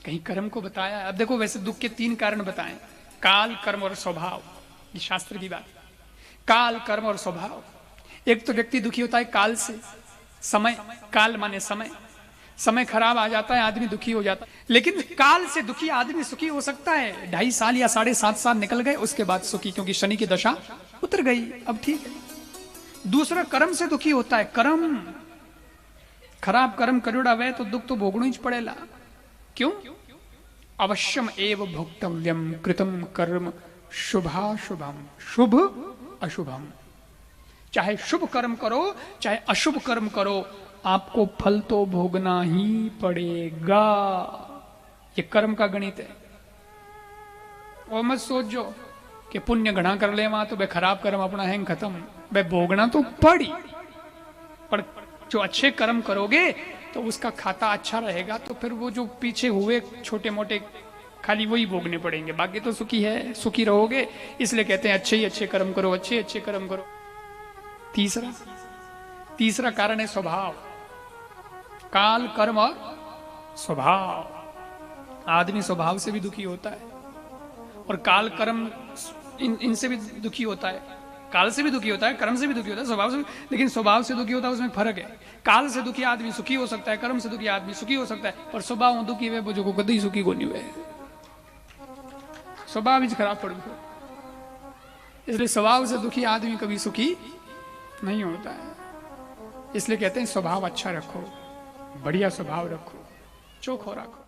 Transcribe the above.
कहीं कर्म को बताया। अब देखो वैसे दुख के 3 कारण बताएं, काल, कर्म और स्वभाव। ये शास्त्र की बात। काल, कर्म और स्वभाव। एक तो व्यक्ति दुखी होता है काल से, समय, काल माने समय। समय खराब आ जाता है, आदमी दुखी हो जाता है। लेकिन काल से दुखी आदमी सुखी हो सकता है। 2.5 साल या 7.5 साल निकल गए, उसके बाद सुखी, क्योंकि शनि की दशा उतर गई, अब ठीक है। दूसरा कर्म से दुखी होता है। कर्म खराब कर्म करोड़ा वे तो दुख तो भोगना ही पड़ेगा। क्यों? अवश्यम एव भोक्तव्यम कृतम कर्म शुभाशुभम, शुभ अशुभम। चाहे शुभ कर्म करो चाहे अशुभ कर्म करो, आपको फल तो भोगना ही पड़ेगा। ये कर्म का गणित है। और मत सोचो कि पुण्य घना कर ले वहां तो वे खराब कर्म अपना है खत्म। वे भोगना तो पड़ी, पर जो अच्छे कर्म करोगे तो उसका खाता अच्छा रहेगा, तो फिर वो जो पीछे हुए छोटे मोटे खाली वही भोगने पड़ेंगे, बाकी तो सुखी है, सुखी रहोगे। इसलिए कहते हैं अच्छे ही अच्छे कर्म करो, अच्छे अच्छे कर्म करो। तीसरा कारण है स्वभाव। काल, कर्म और स्वभाव। आदमी स्वभाव से भी दुखी होता है और काल, कर्म इनसे भी दुखी होता है। काल से भी दुखी होता है, कर्म से भी दुखी होता है, स्वभाव से भी। लेकिन स्वभाव से दुखी होता है, उसमें फर्क है। काल से दुखी आदमी सुखी हो सकता है, कर्म से दुखी आदमी सुखी हो सकता है, पर स्वभाव दुखी हुए बुझो को कभी सुखी को नहीं हुए। स्वभाव ही खराब पड़ गया, इसलिए स्वभाव से दुखी आदमी कभी सुखी नहीं होता है। इसलिए कहते हैं स्वभाव अच्छा रखो, बढ़िया स्वभाव रखो, चोखो रखो।